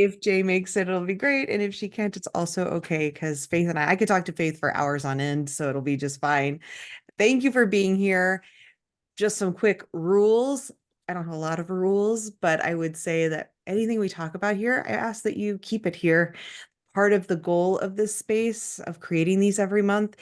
If Jay makes it, it'll be great. And if she can't, it's also okay because Faith and I could talk to Faith for hours on end, so it'll be just fine. Thank you for being here. Just some quick rules. I don't have a lot of rules, but I would say that anything we talk about here, I ask that you keep it here. Part of the goal of this space of creating these every month,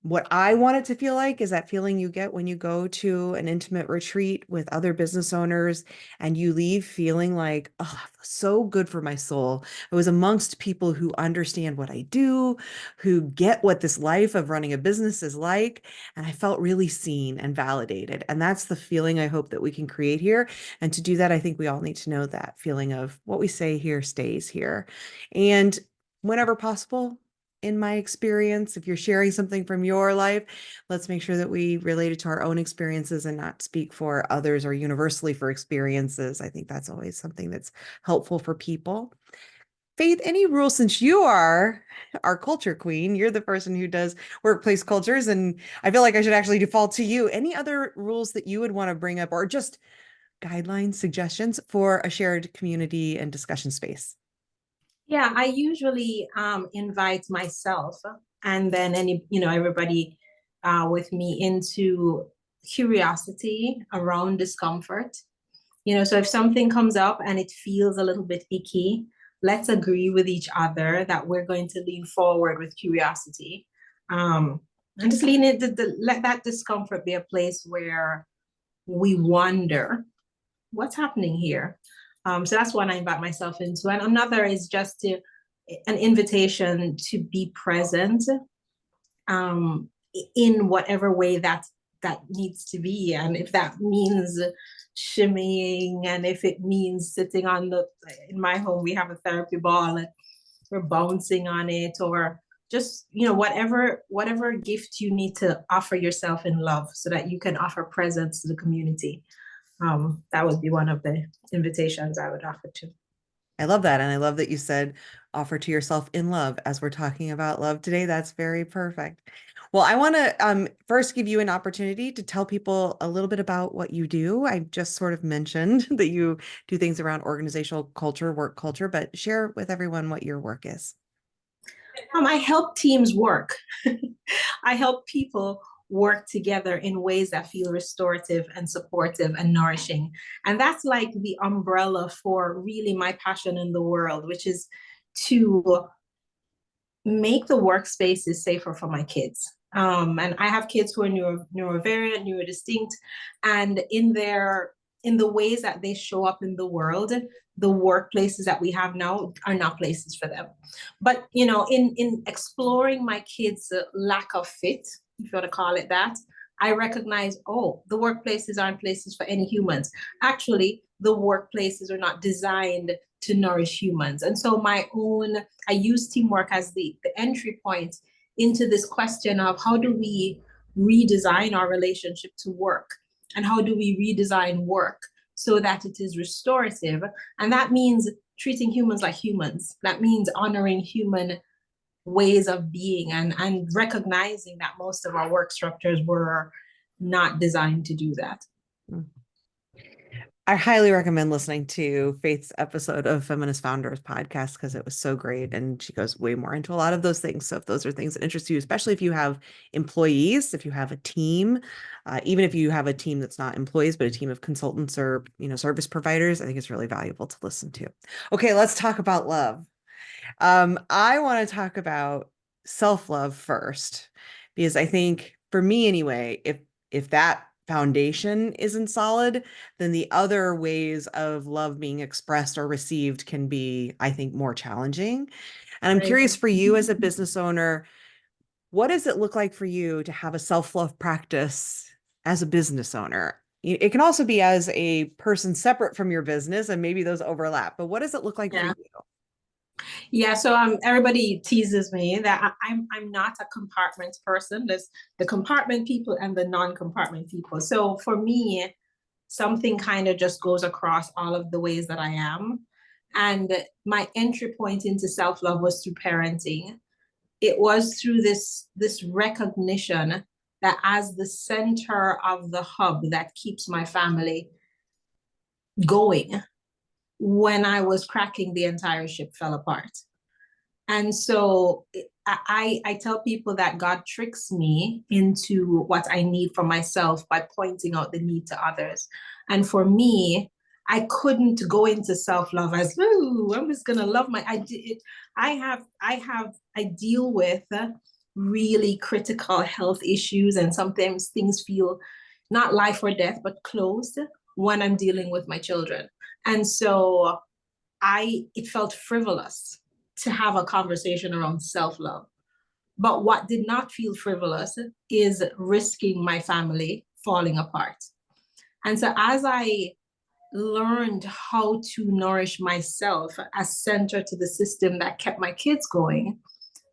what I want it to feel like is that feeling you get when you go to an intimate retreat with other business owners and you leave feeling like, oh, so good for my soul. I was amongst people who understand what I do, who get what this life of running a business is like. And I felt really seen and validated. And that's the feeling I hope that we can create here. And to do that, I think we all need to know that feeling of what we say here stays here. And whenever possible, in my experience, if you're sharing something from your life, let's make sure that we relate it to our own experiences and not speak for others or universally for experiences. I think that's always something that's helpful for people. Faith, any rules, since you are our culture queen, you're the person who does workplace cultures, and I feel like I should actually default to you. Any other rules that you would want to bring up or just guidelines, suggestions for a shared community and discussion space? Yeah, I usually invite myself and then everybody with me into curiosity around discomfort. So if something comes up and it feels a little bit icky, let's agree with each other that we're going to lean forward with curiosity. And just let that discomfort be a place where we wonder what's happening here. So that's one I invite myself into. And another is just an invitation to be present um, in whatever way that needs to be. And if that means shimmying, and if it means sitting in my home, we have a therapy ball and we're bouncing on it, or just, whatever gift you need to offer yourself in love so that you can offer presence to the community. That would be one of the invitations I would offer to. I love that. And I love that you said offer to yourself in love as we're talking about love today. That's very perfect. Well, I want to first give you an opportunity to tell people a little bit about what you do. I just sort of mentioned that you do things around organizational culture, work culture, but share with everyone what your work is. I help teams work. I help people work together in ways that feel restorative and supportive and nourishing. And that's like the umbrella for really my passion in the world, which is to make the workspaces safer for my kids. And I have kids who are neurovariant, neurodistinct, and in the ways that they show up in the world, the workplaces that we have now are not places for them. But in exploring my kids' lack of fit, if you want to call it that, I recognize, oh, the workplaces aren't places for any humans. Actually, the workplaces are not designed to nourish humans. And so I use teamwork as the entry point into this question of how do we redesign our relationship to work, and how do we redesign work so that it is restorative. And that means treating humans like humans. That means honoring human ways of being, and recognizing that most of our work structures were not designed to do that. Mm. I highly recommend listening to Faith's episode of Feminist Founders podcast because it was so great. And she goes way more into a lot of those things. So if those are things that interest you, especially if you have employees, if you have a team, even if you have a team that's not employees, but a team of consultants or, service providers, I think it's really valuable to listen to. Okay, let's talk about love. I want to talk about self-love first, because I think for me anyway, if that foundation isn't solid, then the other ways of love being expressed or received can be, I think, more challenging. And I'm Right. curious for you as a business owner, what does it look like for you to have a self-love practice as a business owner? It can also be as a person separate from your business, and maybe those overlap, but what does it look like for Yeah. you? Yeah, so everybody teases me that I'm not a compartment person. There's the compartment people and the non-compartment people. So for me, something kind of just goes across all of the ways that I am. And my entry point into self-love was through parenting. It was through this recognition that as the center of the hub that keeps my family going, when I was cracking, the entire ship fell apart. And so I tell people that God tricks me into what I need for myself by pointing out the need to others. And for me, I couldn't go into self-love as, ooh, I'm just gonna love my I deal with really critical health issues, and sometimes things feel not life or death, but close when I'm dealing with my children. And so it felt frivolous to have a conversation around self-love. But what did not feel frivolous is risking my family falling apart. And so as I learned how to nourish myself as center to the system that kept my kids going,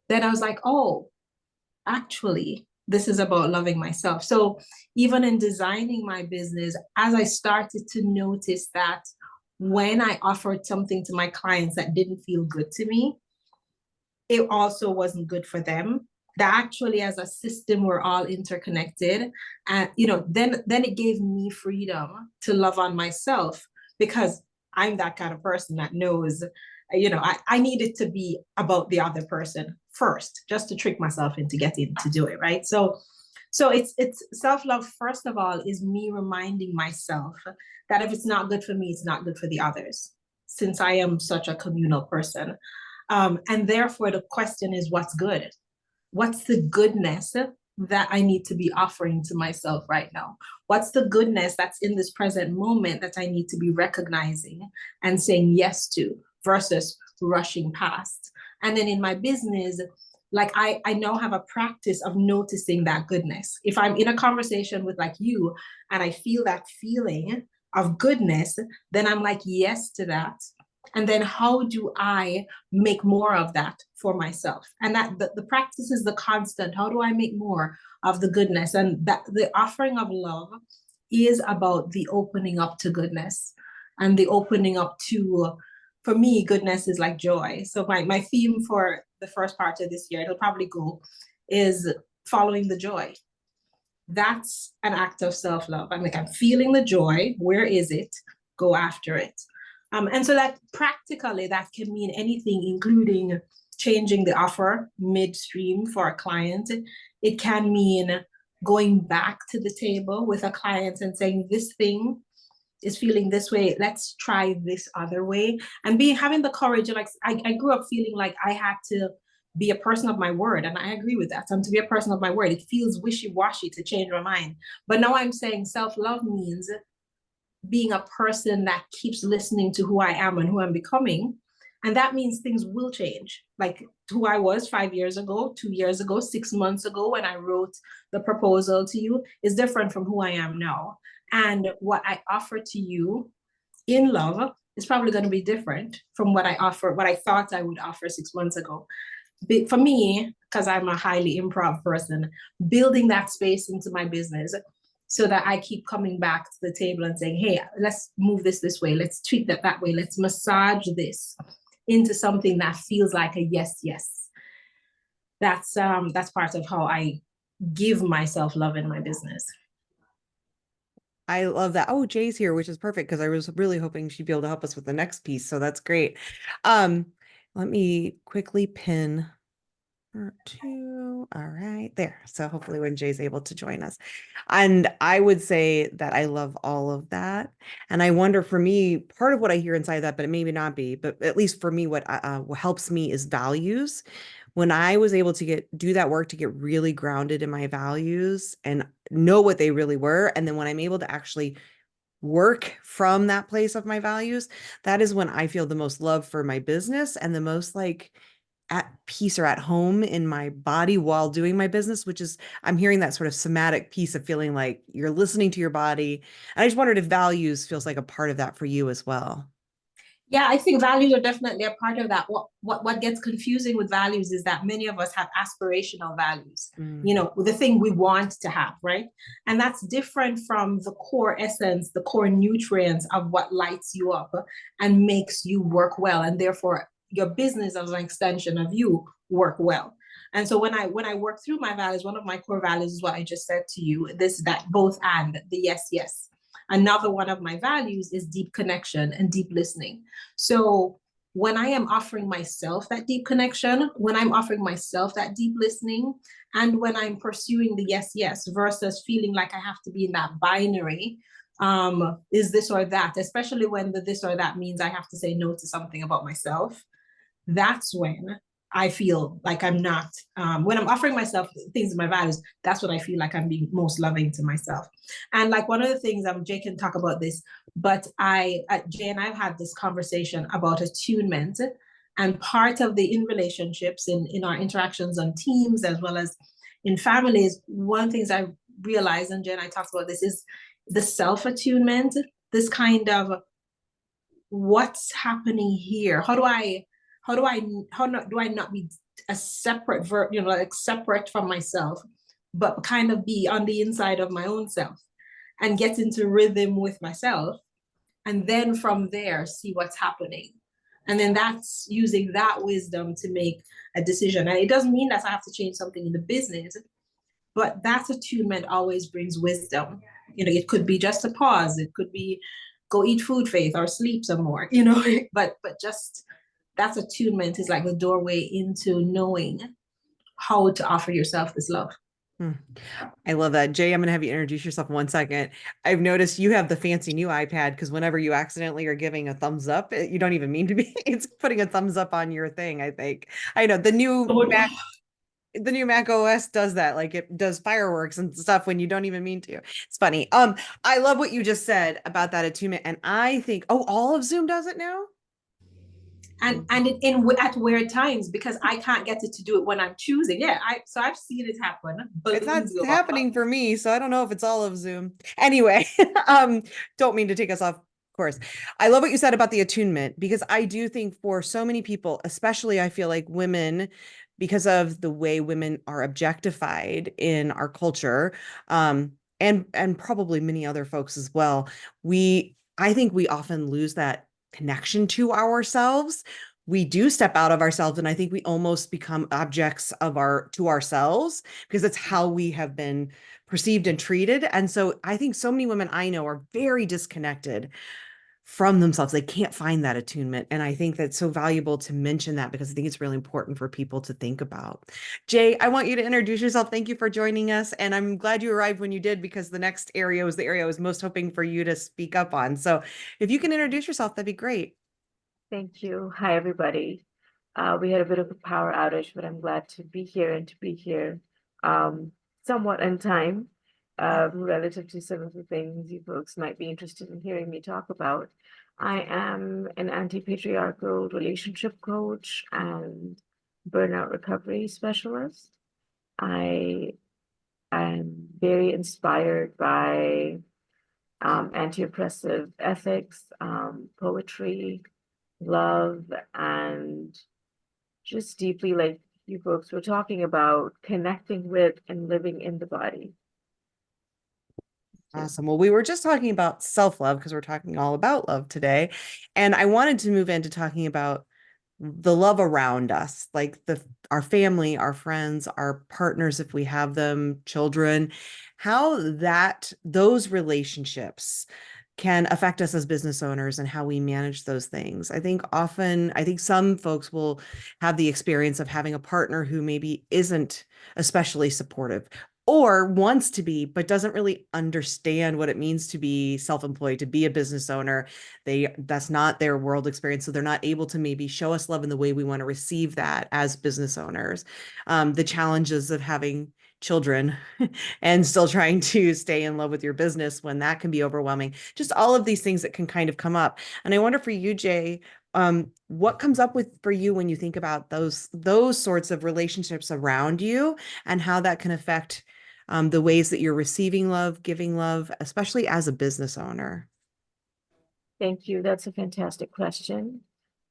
then I was like, oh, actually, this is about loving myself. So even in designing my business, as I started to notice that when I offered something to my clients that didn't feel good to me, it also wasn't good for them. That actually, as a system, we're all interconnected. And then it gave me freedom to love on myself, because I'm that kind of person that knows, I need it to be about the other person first, just to trick myself into getting to do it, right? So it's self-love, first of all, is me reminding myself that if it's not good for me, it's not good for the others, since I am such a communal person. And therefore, the question is, what's good? What's the goodness that I need to be offering to myself right now? What's the goodness that's in this present moment that I need to be recognizing and saying yes to versus rushing past? And then in my business, like I now have a practice of noticing that goodness. If I'm in a conversation with like you and I feel that feeling of goodness, then I'm like, yes to that. And then how do I make more of that for myself? And that the practice is the constant. How do I make more of the goodness? And that the offering of love is about the opening up to goodness, and the opening up to, for me, goodness is like joy. So my theme for the first part of this year, it'll probably go, is following the joy. That's an act of self-love. I'm like, I'm feeling the joy. Where is it? Go after it. And so that practically, that can mean anything, including changing the offer midstream for a client. It can mean going back to the table with a client and saying, this thing is feeling this way, let's try this other way. And having the courage, like I grew up feeling like I had to be a person of my word, and I agree with that. To be a person of my word, it feels wishy-washy to change my mind. But now I'm saying self-love means being a person that keeps listening to who I am and who I'm becoming. And that means things will change. Like who I was 5 years ago, 2 years ago, 6 months ago, when I wrote the proposal to you, is different from who I am now. And what I offer to you in love is probably going to be different from what I thought I would offer 6 months ago. For me, because I'm a highly improv person, building that space into my business so that I keep coming back to the table and saying, hey, let's move this way. Let's treat that way. Let's massage this into something that feels like a yes, yes. That's part of how I give myself love in my business. I love that. Oh, Jay's here, which is perfect because I was really hoping she'd be able to help us with the next piece. So that's great. Let me quickly pin her too. All right, there. So hopefully when Jay's able to join us. And I would say that I love all of that. And I wonder, for me, part of what I hear inside that, but it maybe not be, but at least for me, what helps me is values. When I was able to do that work to get really grounded in my values and know what they really were, and then when I'm able to actually work from that place of my values, that is when I feel the most love for my business and the most like at peace or at home in my body while doing my business, which is, I'm hearing that sort of somatic piece of feeling like you're listening to your body. And I just wondered if values feels like a part of that for you as well. Yeah, I think values are definitely a part of that. What gets confusing with values is that many of us have aspirational values, Mm. the thing we want to have, right? And that's different from the core essence, the core nutrients of what lights you up and makes you work well. And therefore, your business as an extension of you work well. And so when I work through my values, one of my core values is what I just said to you, this, that, both, and the yes, yes. Another one of my values is deep connection and deep listening. So when I am offering myself that deep connection, when I'm offering myself that deep listening, and when I'm pursuing the yes, yes, versus feeling like I have to be in that binary, is this or that, especially when the this or that means I have to say no to something about myself, that's when I feel like I'm not, when I'm offering myself things in my values, that's what I feel like I'm being most loving to myself. And like one of the things, Jay can talk about this, but Jay and I've had this conversation about attunement. And part of the in relationships, in our interactions on teams, as well as in families, one of the things I realized, and Jay and I talked about this, is the self attunement, this kind of what's happening here? How do I not be a separate like separate from myself, but kind of be on the inside of my own self and get into rhythm with myself, and then from there see what's happening. And then that's using that wisdom to make a decision. And it doesn't mean that I have to change something in the business, but that attunement always brings wisdom. It could be just a pause, it could be go eat food, Faith, or sleep some more, but just that attunement is like the doorway into knowing how to offer yourself this love. I love that. Jay, I'm going to have you introduce yourself in 1 second. I've noticed you have the fancy new iPad because whenever you accidentally are giving a thumbs up, you don't even mean to be. It's putting a thumbs up on your thing, I think. I know the new Mac OS does that. Like it does fireworks and stuff when you don't even mean to. It's funny. I love what you just said about that attunement. And I think, oh, all of Zoom does it now? And at weird times, because I can't get it to do it when I'm choosing. Yeah, I've seen it happen. It's not Balloons go up. happening for me, so I don't know if it's all of Zoom. Anyway, don't mean to take us off course. I love what you said about the attunement because I do think for so many people, especially I feel like women, because of the way women are objectified in our culture, and probably many other folks as well, I think we often lose that connection to ourselves. We do step out of ourselves, and I think we almost become objects to ourselves because it's how we have been perceived and treated. And so I think so many women I know are very disconnected from themselves. They can't find that attunement. And I think that's so valuable to mention that because I think it's really important for people to think about. Jay, I want you to introduce yourself. Thank you for joining us. And I'm glad you arrived when you did because the next area was the area I was most hoping for you to speak up on. So if you can introduce yourself, that'd be great. Thank you. Hi, everybody. We had a bit of a power outage, but I'm glad to be here and to be here somewhat on time relative to some of the things you folks might be interested in hearing me talk about. I am an anti-patriarchal relationship coach and burnout recovery specialist. I am very inspired by anti-oppressive ethics, poetry, love, and just deeply, like you folks were talking about, connecting with and living in the body. Awesome. Well, we were just talking about self-love because we're talking all about love today. And I wanted to move into talking about the love around us, like our family, our friends, our partners, if we have them, children, how those relationships can affect us as business owners and how we manage those things. I think some folks will have the experience of having a partner who maybe isn't especially supportive or wants to be, but doesn't really understand what it means to be self-employed, to be a business owner. That's not their world experience. So they're not able to maybe show us love in the way we want to receive that as business owners. The challenges of having children and still trying to stay in love with your business when that can be overwhelming. Just all of these things that can kind of come up. And I wonder for you, Jay, what comes up for you when you think about those sorts of relationships around you and how that can affect the ways that you're receiving love, giving love, especially as a business owner? Thank you. That's a fantastic question.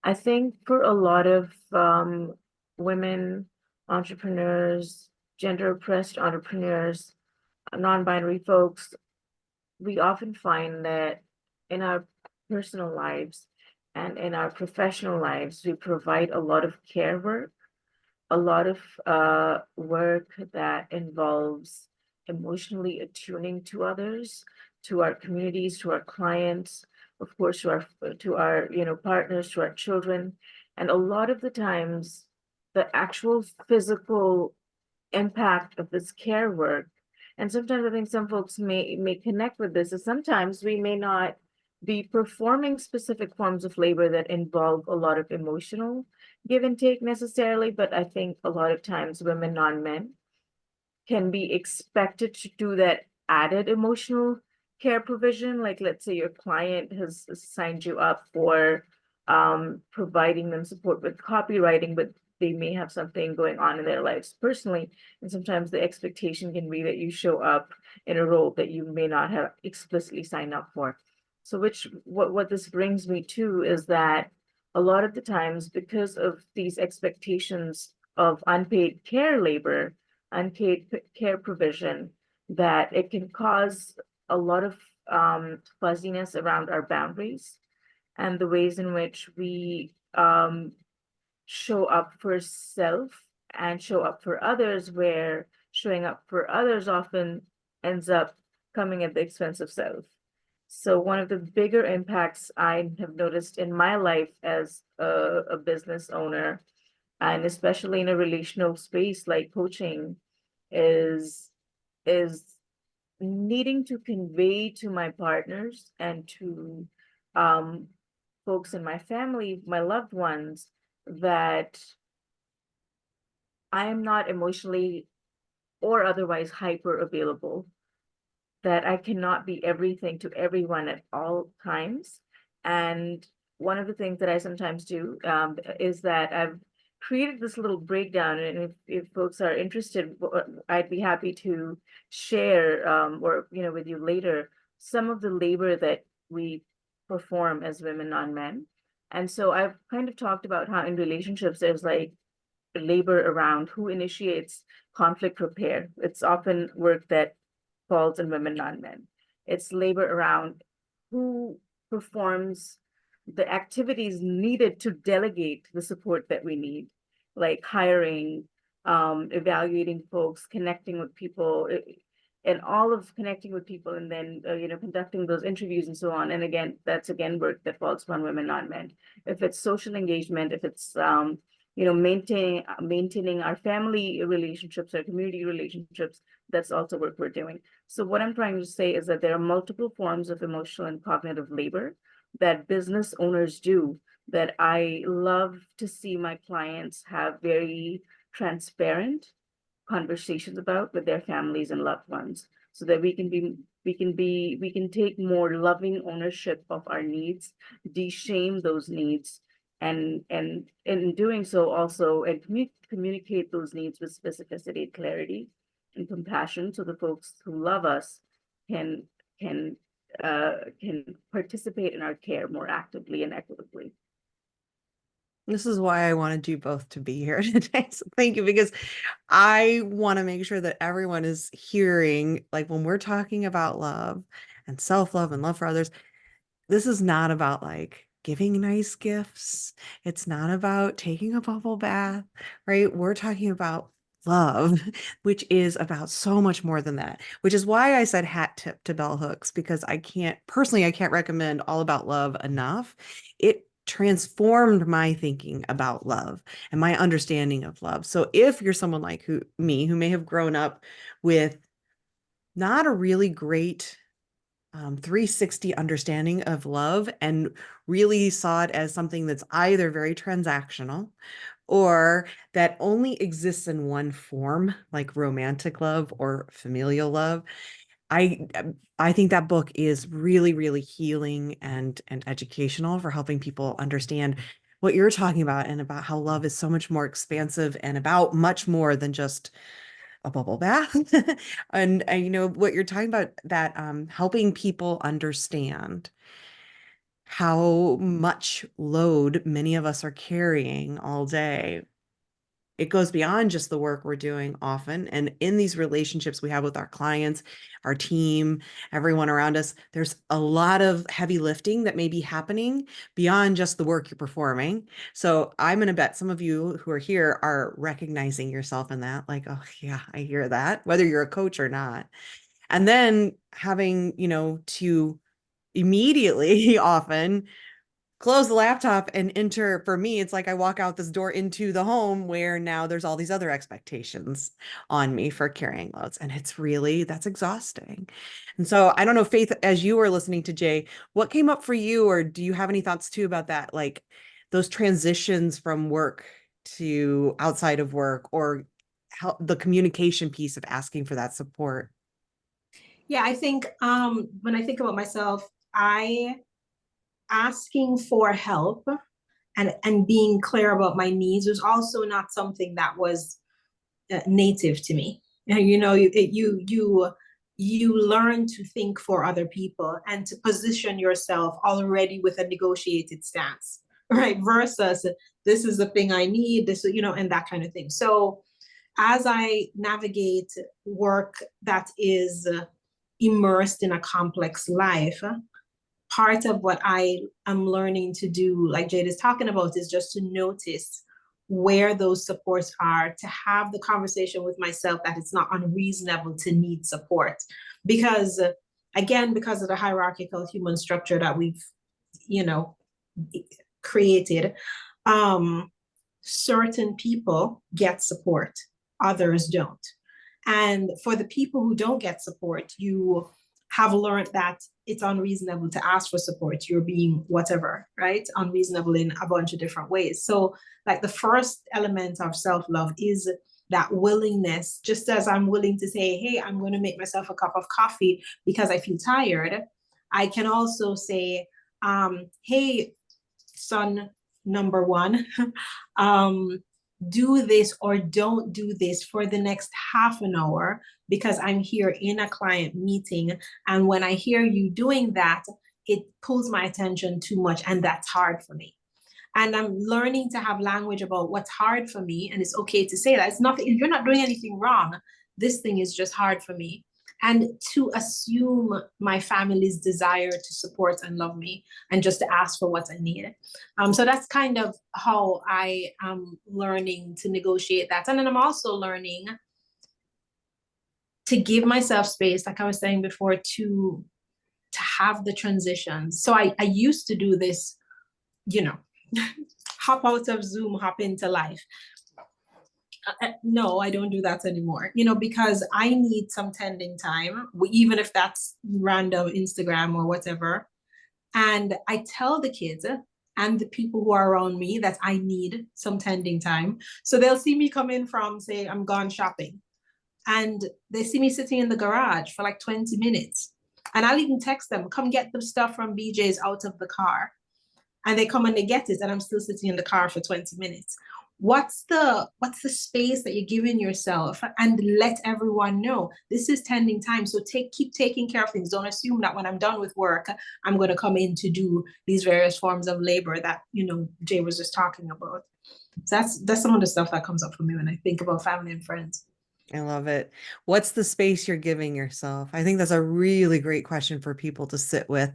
I think for a lot of women, entrepreneurs, gender oppressed entrepreneurs, non-binary folks, we often find that in our personal lives and in our professional lives, we provide a lot of care work, a lot of work that involves emotionally attuning to others to our communities, to our clients, of course, to our partners, to our children. And a lot of the times, the actual physical impact of this care work, and sometimes I think some folks may connect with this, is sometimes we may not be performing specific forms of labor that involve a lot of emotional give and take necessarily, but I think a lot of times women, non-men, can be expected to do that added emotional care provision. Like, let's say your client has signed you up for providing them support with copywriting, but they may have something going on in their lives personally. And sometimes the expectation can be that you show up in a role that you may not have explicitly signed up for. So what this brings me to is that a lot of the times, because of these expectations of unpaid care labor, unpaid care provision, that it can cause a lot of fuzziness around our boundaries and the ways in which we show up for self and show up for others, where showing up for others often ends up coming at the expense of self. So one of the bigger impacts I have noticed in my life as a business owner, and especially in a relational space like coaching, is is needing to convey to my partners and to um, folks in my family, my loved ones, that I am not emotionally or otherwise hyper available, that I cannot be everything to everyone at all times. And one of the things that I sometimes do is that I've created this little breakdown, and if folks are interested, I'd be happy to share or with you later some of the labor that we perform as women, non-men. And so I've kind of talked about how in relationships there's like labor around who initiates conflict repair. It's often work that falls in women, non-men. It's labor around who performs the activities needed to delegate the support that we need, like hiring, evaluating folks, connecting with people, and all of connecting with people, and then conducting those interviews and so on. And again, that's again work that falls upon women, non-men. If it's social engagement, if it's maintaining our family relationships, our community relationships, that's also work we're doing. So what I'm trying to say is that there are multiple forms of emotional and cognitive labor that business owners do, that I love to see my clients have very transparent conversations about with their families and loved ones, so that we can take more loving ownership of our needs, de-shame those needs, and in doing so also, and communicate those needs with specificity, clarity, and compassion, so the folks who love us can can can participate in our care more actively and equitably. This is why I wanted you both to be here today. So thank you, because I want to make sure that everyone is hearing, like, when we're talking about love and self-love and love for others, this is not about like giving nice gifts. It's not about taking a bubble bath, right? We're talking about love, which is about so much more than that, which is why I said hat tip to bell hooks, because I can't recommend All About Love enough. It transformed my thinking about love and my understanding of love. So if you're someone like me, who may have grown up with not a really great 360 understanding of love, and really saw it as something that's either very transactional or that only exists in one form, like romantic love or familial love. I I think that book is really, really healing and educational for helping people understand what you're talking about, and about how love is so much more expansive and about much more than just a bubble bath. And what you're talking about, that helping people understand how much load many of us are carrying all day. It goes beyond just the work we're doing often. And in these relationships we have with our clients, our team, everyone around us, there's a lot of heavy lifting that may be happening beyond just the work you're performing. So I'm going to bet some of you who are here are recognizing yourself in that, like, oh yeah, I hear that, whether you're a coach or not. And then having, to immediately often close the laptop and enter, for me, it's like I walk out this door into the home where now there's all these other expectations on me for carrying loads. And that's exhausting. And so I don't know, Faith, as you were listening to Jay, what came up for you, or do you have any thoughts too about that? Like those transitions from work to outside of work, or how the communication piece of asking for that support? Yeah, I think when I think about myself, I asking for help and being clear about my needs was also not something that was native to me. And you learn to think for other people and to position yourself already with a negotiated stance, right? Versus this is the thing I need, this, and that kind of thing. So as I navigate work that is immersed in a complex life, part of what I am learning to do, like Jade is talking about, is just to notice where those supports are, to have the conversation with myself that it's not unreasonable to need support. Because again, because of the hierarchical human structure that we've, created, certain people get support, others don't. And for the people who don't get support, you have learned that it's unreasonable to ask for support. You're being whatever, right? Unreasonable in a bunch of different ways. So, like, the first element of self love is that willingness, just as I'm willing to say, hey, I'm going to make myself a cup of coffee because I feel tired. I can also say, hey, son number one, do this or don't do this for the next half an hour because I'm here in a client meeting. And when I hear you doing that, it pulls my attention too much, and that's hard for me. And I'm learning to have language about what's hard for me. And it's okay to say that. It's nothing, you're not doing anything wrong. This thing is just hard for me. And to assume my family's desire to support and love me and just to ask for what I need. So that's kind of how I am learning to negotiate that. And then I'm also learning to give myself space, like I was saying before, to have the transitions. So I used to do this, hop out of Zoom, hop into life. No, I don't do that anymore, because I need some tending time, even if that's random Instagram or whatever. And I tell the kids and the people who are around me that I need some tending time. So they'll see me come in from, say, I'm gone shopping. And they see me sitting in the garage for like 20 minutes. And I'll even text them, come get the stuff from BJ's out of the car. And they come and they get it, and I'm still sitting in the car for 20 minutes. What's the space that you're giving yourself? And let everyone know this is tending time. So keep taking care of things. Don't assume that when I'm done with work, I'm going to come in to do these various forms of labor that Jay was just talking about. So that's some of the stuff that comes up for me when I think about family and friends. I love it. What's the space you're giving yourself? I think that's a really great question for people to sit with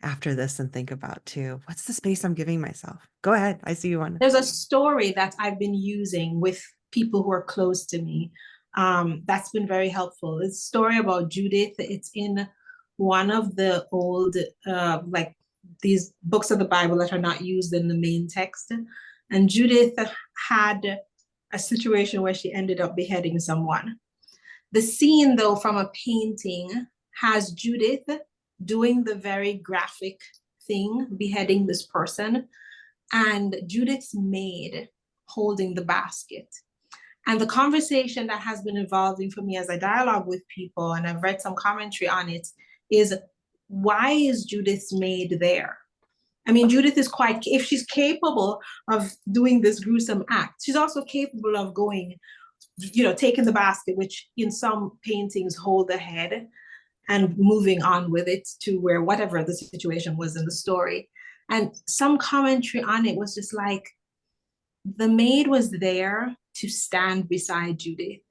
after this and think about too. What's the space I'm giving myself? Go ahead. I see you on. There's a story that I've been using with people who are close to me. That's been very helpful. It's a story about Judith. It's in one of the old, like these books of the Bible that are not used in the main text. And Judith had a situation where she ended up beheading someone. The scene, though, from a painting has Judith doing the very graphic thing, beheading this person, and Judith's maid holding the basket. And the conversation that has been evolving for me as I dialogue with people, and I've read some commentary on it, is why is Judith's maid there? I mean, Judith is if she's capable of doing this gruesome act, she's also capable of going, taking the basket, which in some paintings hold the head, and moving on with it to where whatever the situation was in the story. And some commentary on it was just like, the maid was there to stand beside Judith,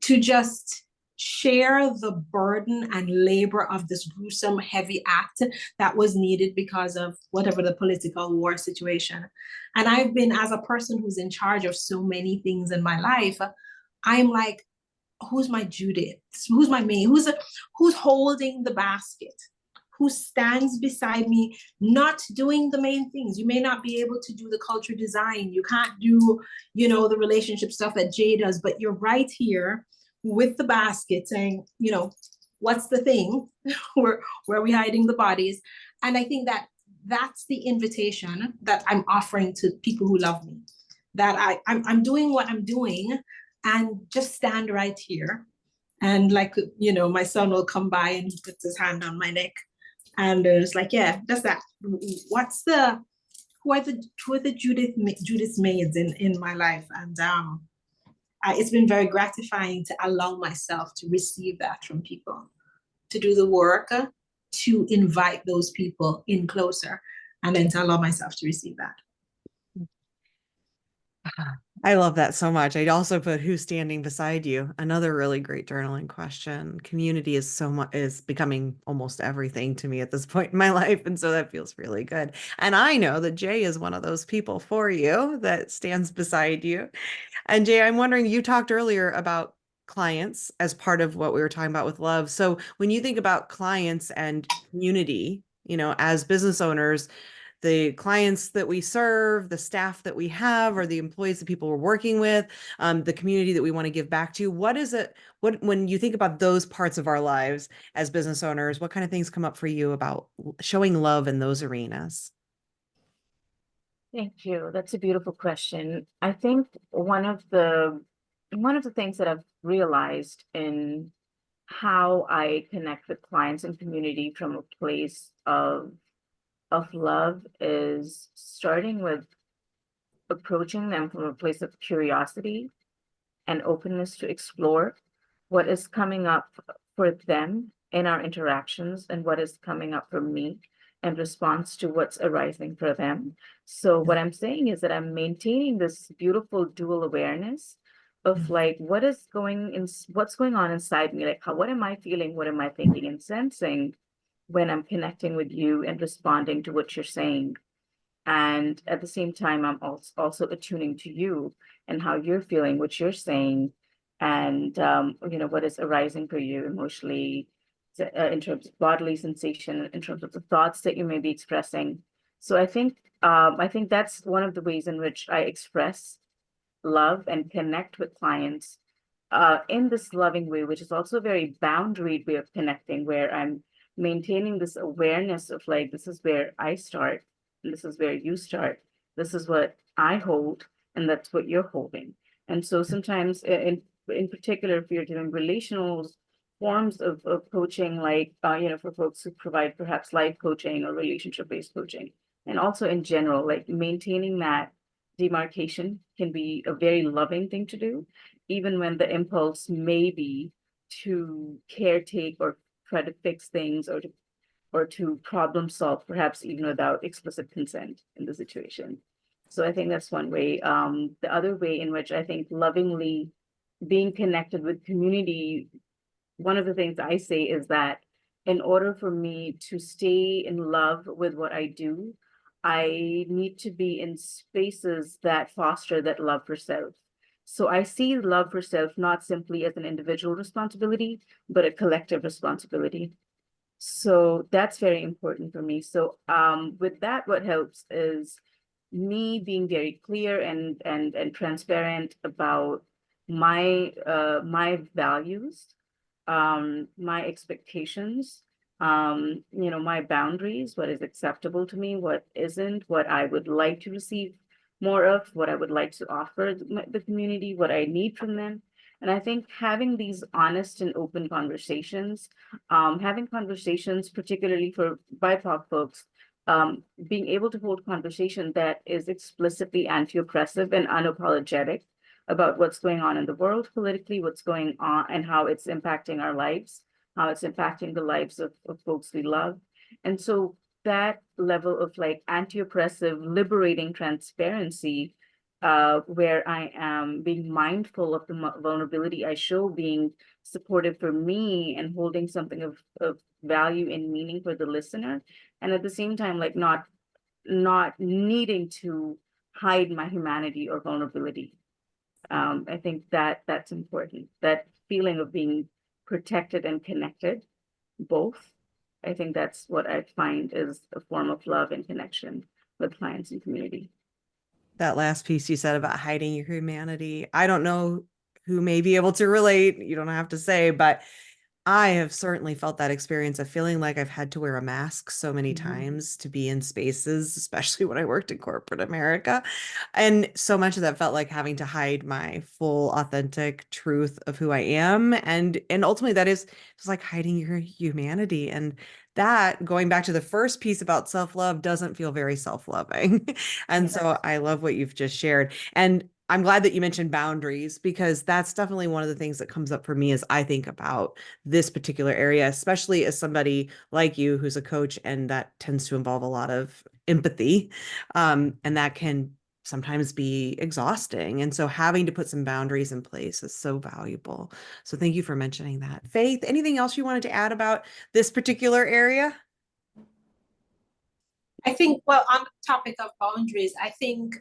to just share the burden and labor of this gruesome, heavy act that was needed because of whatever the political war situation. And I've been, as a person who's in charge of so many things in my life, I'm like, who's my Judith? Who's my May? Who's holding the basket? Who stands beside me, not doing the main things? You may not be able to do the culture design. You can't do, the relationship stuff that Jay does, but you're right here with the basket saying, what's the thing? where are we hiding the bodies? And I think that that's the invitation that I'm offering to people who love me, that I'm doing what I'm doing, and just stand right here. And like, my son will come by and he puts his hand on my neck. And it's like, yeah, that's that. Who are the Judith maids in my life? And it's been very gratifying to allow myself to receive that from people, to do the work, to invite those people in closer, and then to allow myself to receive that. I love that so much. I'd also put who's standing beside you. Another really great journaling question. Community is becoming almost everything to me at this point in my life. And so that feels really good. And I know that Jay is one of those people for you that stands beside you. And Jay, I'm wondering, you talked earlier about clients as part of what we were talking about with love. So when you think about clients and community, as business owners, the clients that we serve, the staff that we have, or the employees, the people we're working with, the community that we want to give back to. What is it? When you think about those parts of our lives as business owners, what kind of things come up for you about showing love in those arenas? Thank you. That's a beautiful question. I think one of the things that I've realized in how I connect with clients and community from a place of love is starting with approaching them from a place of curiosity and openness to explore what is coming up for them in our interactions and what is coming up for me in response to what's arising for them. So what I'm saying is that I'm maintaining this beautiful dual awareness of like what's going on inside me, like what am I feeling, what am I thinking and sensing when I'm connecting with you and responding to what you're saying. And at the same time, I'm also attuning to you and how you're feeling, what you're saying, and what is arising for you emotionally, in terms of bodily sensation, in terms of the thoughts that you may be expressing. So I think that's one of the ways in which I express love and connect with clients in this loving way, which is also a very boundaried way of connecting, where I'm maintaining this awareness of like, this is where I start, and this is where you start. This is what I hold, and that's what you're holding. And so sometimes, in particular, if you're doing relational forms of coaching, like for folks who provide perhaps life coaching or relationship-based coaching, and also in general, like maintaining that demarcation can be a very loving thing to do, even when the impulse may be to caretake or try to fix things, or to problem solve, perhaps even without explicit consent in the situation. So I think that's one way. The other way in which I think lovingly being connected with community, one of the things I say is that in order for me to stay in love with what I do, I need to be in spaces that foster that love for self. So I see love for self not simply as an individual responsibility, but a collective responsibility. So that's very important for me. So with that, what helps is me being very clear and transparent about my values, my expectations, my boundaries, what is acceptable to me, what isn't, what I would like to receive more of, what I would like to offer the community, what I need from them. And I think having these honest and open conversations, having conversations, particularly for BIPOC folks, being able to hold conversation that is explicitly anti-oppressive and unapologetic about what's going on in the world politically, what's going on and how it's impacting our lives, how it's impacting the lives of folks we love. And so that level of like anti-oppressive, liberating transparency, where I am being mindful of the vulnerability I show, being supportive for me and holding something of value and meaning for the listener. And at the same time, like not needing to hide my humanity or vulnerability. I think that that's important, that feeling of being protected and connected, both. I think that's what I find is a form of love and connection with clients and community. That last piece you said about hiding your humanity, I don't know who may be able to relate. You don't have to say, but I have certainly felt that experience of feeling like I've had to wear a mask so many times to be in spaces, especially when I worked in corporate America. And so much of that felt like having to hide my full authentic truth of who I am. And ultimately that is just like hiding your humanity. And that, going back to the first piece about self-love, doesn't feel very self-loving. And so I love what you've just shared. And I'm glad that you mentioned boundaries, because that's definitely one of the things that comes up for me as I think about this particular area, especially as somebody like you who's a coach, and that tends to involve a lot of empathy. And that can sometimes be exhausting. And so having to put some boundaries in place is so valuable. So thank you for mentioning that. Faith, anything else you wanted to add about this particular area? I think, well, on the topic of boundaries, I think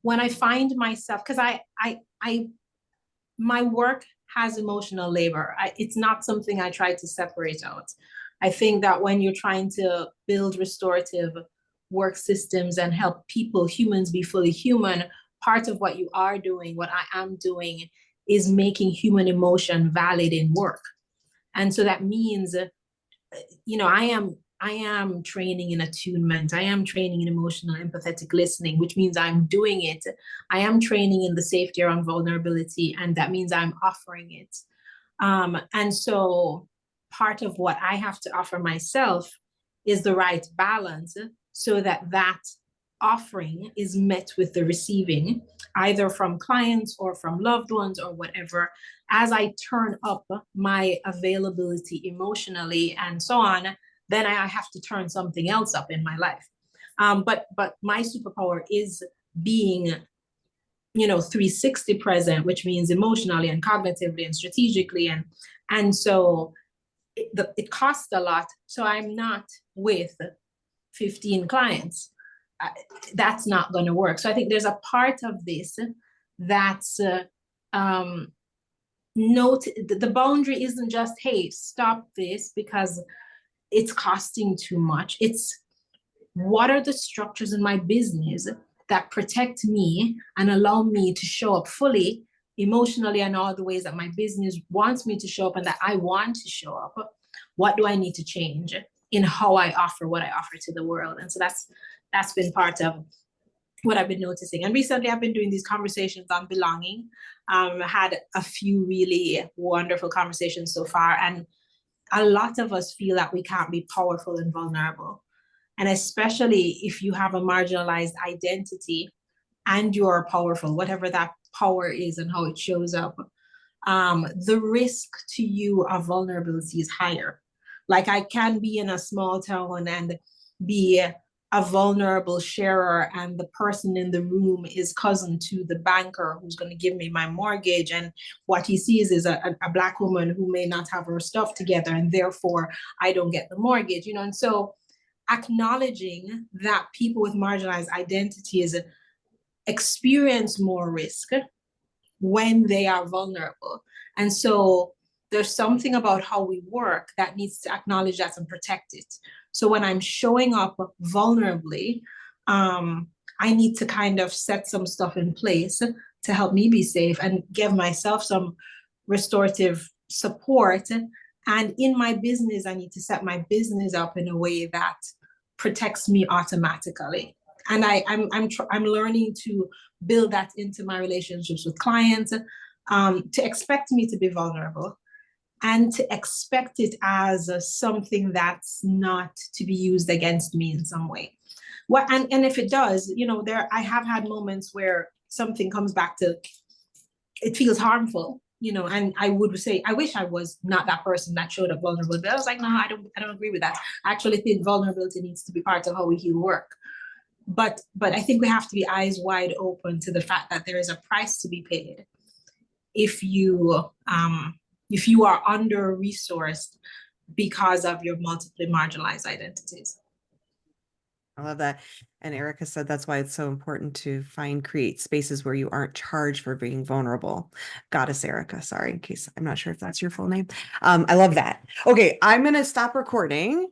when I find myself, because my work has emotional labor. It's not something I try to separate out. I think that when you're trying to build restorative work systems and help people, humans, be fully human, part of what you are doing, what I am doing, is making human emotion valid in work. And so that means, I am training in attunement. I am training in emotional empathetic listening, which means I'm doing it. I am training in the safety around vulnerability, and that means I'm offering it. And so part of what I have to offer myself is the right balance so that that offering is met with the receiving, either from clients or from loved ones or whatever. As I turn up my availability emotionally and so on, then I have to turn something else up in my life. But my superpower is being 360 present, which means emotionally and cognitively and strategically. And so it costs a lot. So I'm not with 15 clients. That's not going to work. So I think there's a part of this that's note the boundary isn't just, hey, stop this because it's costing too much. It's, what are the structures in my business that protect me and allow me to show up fully emotionally and all the ways that my business wants me to show up and that I want to show up? What do I need to change in how I offer what I offer to the world? And so that's been part of what I've been noticing. And recently I've been doing these conversations on belonging. Had a few really wonderful conversations so far. And a lot of us feel that we can't be powerful and vulnerable. And especially if you have a marginalized identity and you're powerful, whatever that power is and how it shows up, the risk to you of vulnerability is higher. Like, I can be in a small town and be a vulnerable sharer, and the person in the room is cousin to the banker who's going to give me my mortgage, and what he sees is a Black woman who may not have her stuff together, and therefore I don't get the mortgage, and so acknowledging that people with marginalized identities experience more risk when they are vulnerable. And so there's something about how we work that needs to acknowledge that and protect it. So when I'm showing up vulnerably, I need to kind of set some stuff in place to help me be safe and give myself some restorative support. And in my business, I need to set my business up in a way that protects me automatically. And I'm learning to build that into my relationships with clients, to expect me to be vulnerable and to expect it as something that's not to be used against me in some way. Well, and if it does, I have had moments where something comes back to, it feels harmful, and I would say, I wish I was not that person that showed up vulnerable. But I was like, no, I don't agree with that. I actually think vulnerability needs to be part of how we heal work. But I think we have to be eyes wide open to the fact that there is a price to be paid if you are under-resourced because of your multiply marginalized identities. I love that. And Erica said that's why it's so important to create spaces where you aren't charged for being vulnerable. Goddess Erica, sorry, in case I'm not sure if that's your full name. I love that. Okay, I'm gonna stop recording.